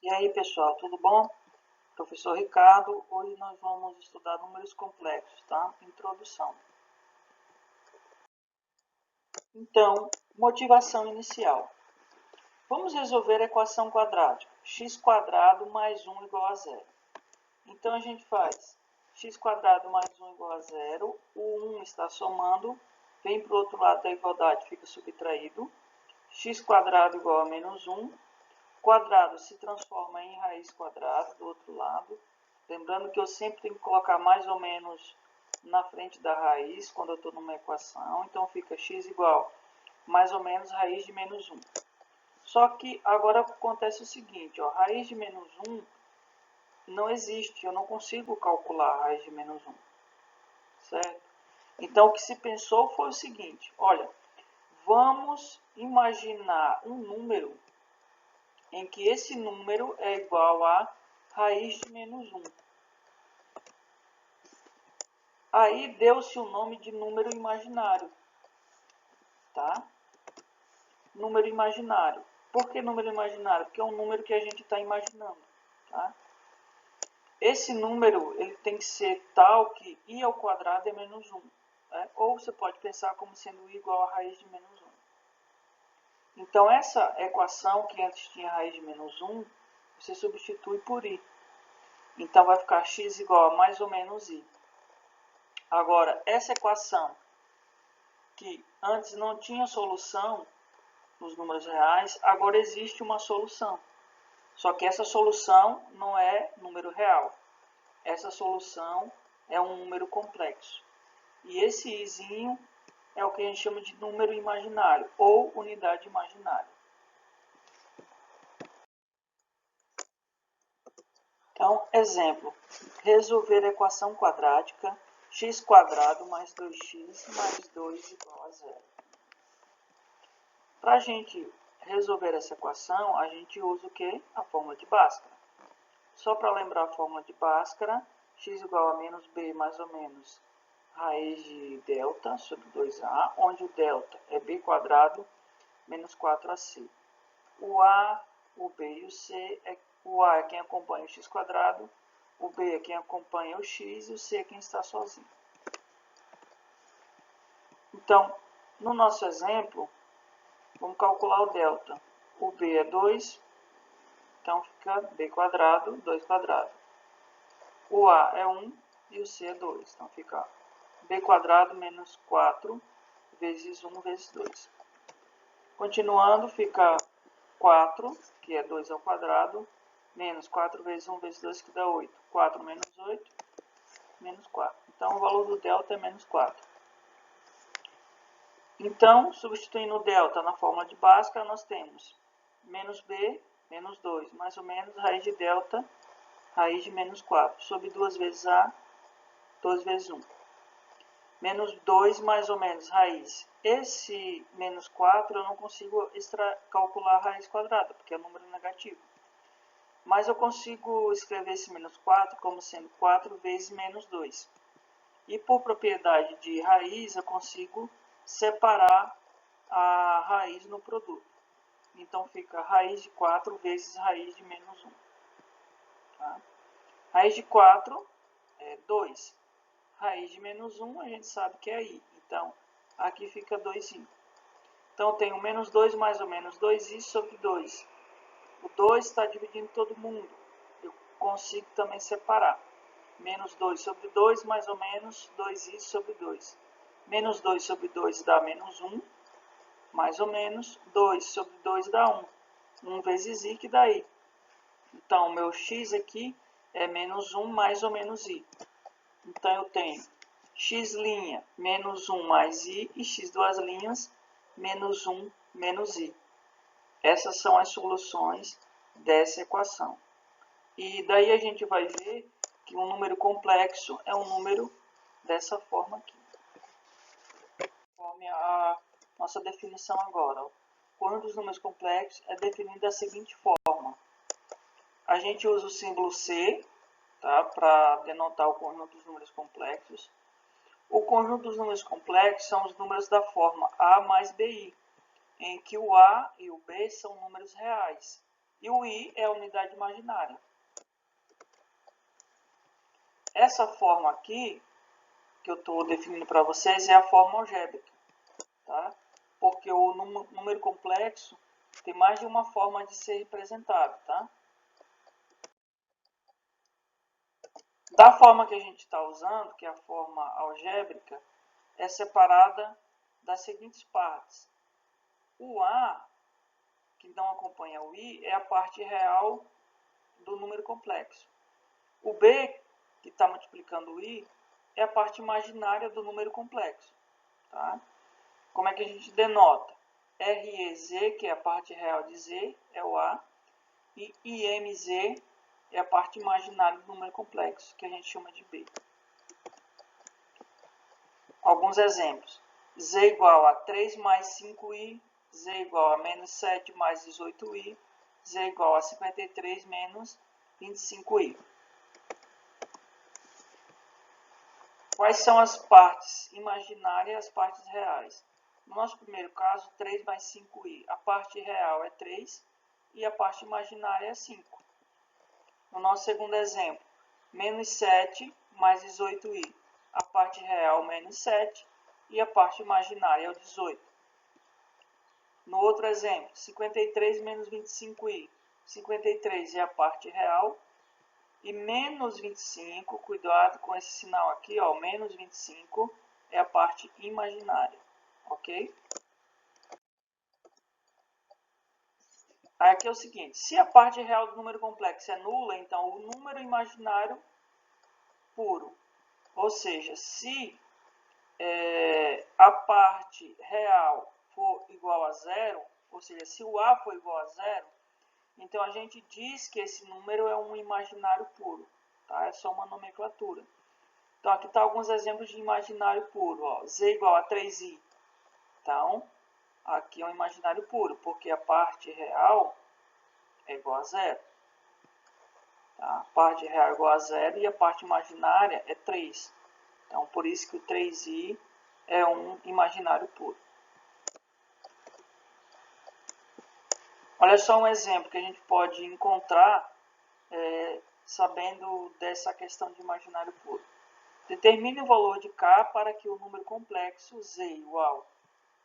E aí, pessoal, tudo bom? Professor Ricardo, hoje nós vamos estudar números complexos, tá? Introdução. Então, motivação inicial. Vamos resolver a equação quadrática. X² mais 1 igual a 0. Então, a gente faz x² mais 1 igual a 0. O 1 está somando, vem para o outro lado da igualdade, fica subtraído. X² igual a menos 1. Quadrado se transforma em raiz quadrada do outro lado. Lembrando que eu sempre tenho que colocar mais ou menos na frente da raiz quando eu estou numa equação. Então fica x igual mais ou menos raiz de menos 1. Só que agora acontece o seguinte, ó, raiz de menos 1 não existe, eu não consigo calcular a raiz de menos 1. Certo? Então o que se pensou foi o seguinte, olha, vamos imaginar um número em que esse número é igual a raiz de menos 1. Aí deu-se o nome de número imaginário, tá? Número imaginário. Por que número imaginário? Porque é um número que a gente está imaginando, tá? Esse número ele tem que ser tal que i ao quadrado é menos 1. Né? Ou você pode pensar como sendo i igual a raiz de menos 1. Então, essa equação que antes tinha raiz de menos 1, você substitui por i. Então, vai ficar x igual a mais ou menos i. Agora, essa equação que antes não tinha solução nos números reais, agora existe uma solução. Só que essa solução não é número real. Essa solução é um número complexo. E esse izinho é o que a gente chama de número imaginário ou unidade imaginária. Então, exemplo, resolver a equação quadrática x² mais 2x mais 2 igual a 0. Para a gente resolver essa equação, a gente usa o que? A fórmula de Bhaskara. Só para lembrar a fórmula de Bhaskara, x igual a menos b mais ou menos raiz de delta sobre 2a, onde o delta é b² menos 4ac. O a, o b e o c, o a é quem acompanha o x², o b é quem acompanha o x e o c é quem está sozinho. Então, no nosso exemplo, vamos calcular o delta. O b é 2, então fica b², 2². O a é 1 e o c é 2, então fica b² menos 4 vezes 1 vezes 2. Continuando, fica 4, que é 2 ao quadrado, menos 4 vezes 1 vezes 2, que dá 8. 4 menos 8, menos 4. Então, o valor do delta é menos 4. Então, substituindo o delta na fórmula de Bhaskara, nós temos menos b, menos 2, mais ou menos raiz de delta, raiz de menos 4, sobre 2 vezes a, 2 vezes 1. Menos 2 mais ou menos raiz. Esse menos 4 eu não consigo calcular a raiz quadrada, porque é número negativo. Mas eu consigo escrever esse menos 4 como sendo 4 vezes menos 2. E por propriedade de raiz, eu consigo separar a raiz no produto. Então fica raiz de 4 vezes raiz de menos 1. Tá? Raiz de 4 é 2. Raiz de menos 1 a gente sabe que é i. Então, aqui fica 2i. Então, eu tenho menos 2 mais ou menos 2i sobre 2. O 2 está dividindo todo mundo. Eu consigo também separar. Menos 2 sobre 2 mais ou menos 2i sobre 2. Menos 2 sobre 2 dá menos 1. Mais ou menos 2 sobre 2 dá 1. 1 vezes i que dá i. Então, o meu x aqui é menos 1 mais ou menos i. Então, eu tenho x' menos 1 mais i e x duas linhas menos 1 menos i. Essas são as soluções dessa equação. E daí a gente vai ver que um número complexo é um número dessa forma aqui. Conforme a nossa definição agora. O conjunto dos números complexos é definido da seguinte forma. A gente usa o símbolo C, tá, para denotar o conjunto dos números complexos. O conjunto dos números complexos são os números da forma A mais BI, em que o A e o B são números reais E o i é a unidade imaginária. Essa forma aqui, que eu estou definindo para vocês, é a forma algébrica. Tá? Porque o número complexo tem mais de uma forma de ser representado. Tá? Da forma que a gente está usando, que é a forma algébrica, é separada das seguintes partes. O A, que não acompanha o I, é a parte real do número complexo. O B, que está multiplicando o I, é a parte imaginária do número complexo. Tá? Como é que a gente denota? REZ, que é a parte real de Z, é o A, e IMZ é a parte imaginária do número complexo, que a gente chama de B. Alguns exemplos. Z igual a 3 mais 5i, Z igual a menos 7 mais 18i, Z igual a 53 menos 25i. Quais são as partes imaginárias e as partes reais? No nosso primeiro caso, 3 mais 5i. A parte real é 3 e a parte imaginária é 5. No nosso segundo exemplo, menos 7 mais 18i. A parte real, menos 7, e a parte imaginária é o 18. No outro exemplo, 53 menos 25i. 53 é a parte real, e menos 25, cuidado com esse sinal aqui, ó, menos 25 é a parte imaginária, ok? Aí aqui é o seguinte, se a parte real do número complexo é nula, então o número imaginário puro. Ou seja, se a parte real for igual a zero, ou seja, se o A for igual a zero, então a gente diz que esse número é um imaginário puro. Tá? É só uma nomenclatura. Então aqui estão alguns exemplos de imaginário puro. Ó. Z igual a 3i. Então, aqui é um imaginário puro, porque a parte real é igual a zero. Tá? A parte real é igual a zero e a parte imaginária é 3. Então, por isso que o 3i é um imaginário puro. Olha só um exemplo que a gente pode encontrar sabendo dessa questão de imaginário puro. Determine o valor de k para que o número complexo z igual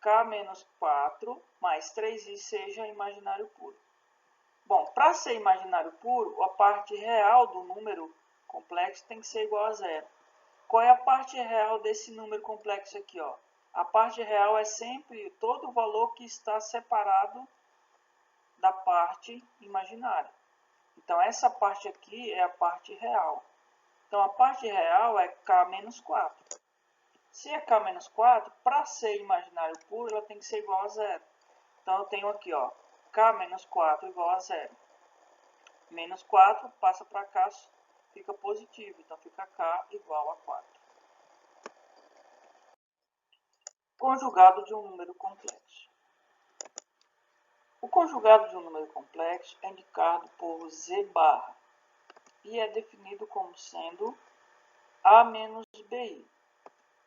k menos 4 mais 3i seja imaginário puro. Bom, para ser imaginário puro, a parte real do número complexo tem que ser igual a zero. Qual é a parte real desse número complexo aqui? Ó? A parte real é sempre todo o valor que está separado da parte imaginária. Então, essa parte aqui é a parte real. Então, a parte real é k menos 4. Se é k menos 4, para ser imaginário puro, ela tem que ser igual a zero. Então, eu tenho aqui, ó, k menos 4 igual a zero. Menos 4 passa para cá, fica positivo. Então, fica k igual a 4. Conjugado de um número complexo. O conjugado de um número complexo é indicado por z barra e é definido como sendo a menos bi.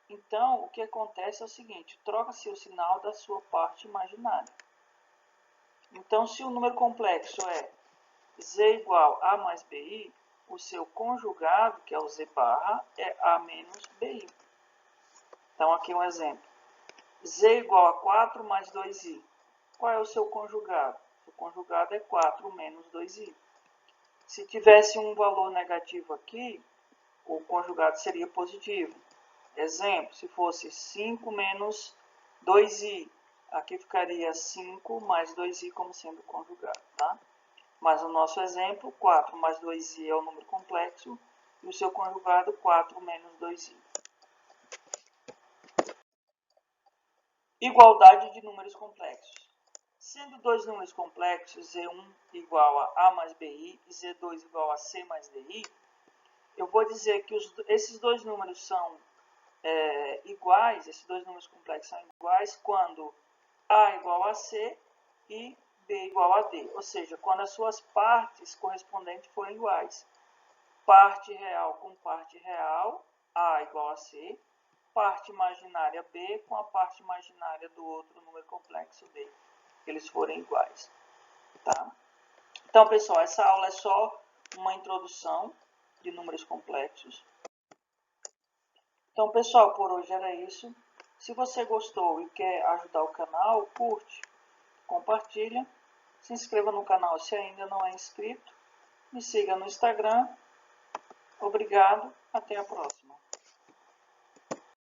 Então, o que acontece é o seguinte, troca-se o sinal da sua parte imaginária. Então, se o número complexo é z igual a mais bi, o seu conjugado, que é o z barra, é a menos bi. Então, aqui um exemplo. Z igual a 4 mais 2i. Qual é o seu conjugado? O conjugado é 4 menos 2i. Se tivesse um valor negativo aqui, o conjugado seria positivo. Exemplo, se fosse 5 menos 2i, aqui ficaria 5 mais 2i como sendo conjugado. Tá? Mas no nosso exemplo, 4 mais 2i é o número complexo e o seu conjugado 4 menos 2i. Igualdade de números complexos. Sendo dois números complexos, Z1 igual a mais BI e Z2 igual a C mais DI, eu vou dizer que esses dois números são iguais, esses dois números complexos são iguais quando A igual a C e B igual a D, ou seja, quando as suas partes correspondentes forem iguais. Parte real com parte real, A igual a C, parte imaginária B com a parte imaginária do outro número complexo D. Eles forem iguais. Tá? Então, pessoal, essa aula é só uma introdução de números complexos. Então, pessoal, por hoje era isso. Se você gostou e quer ajudar o canal, curte, compartilha, se inscreva no canal se ainda não é inscrito, me siga no Instagram. Obrigado, até a próxima.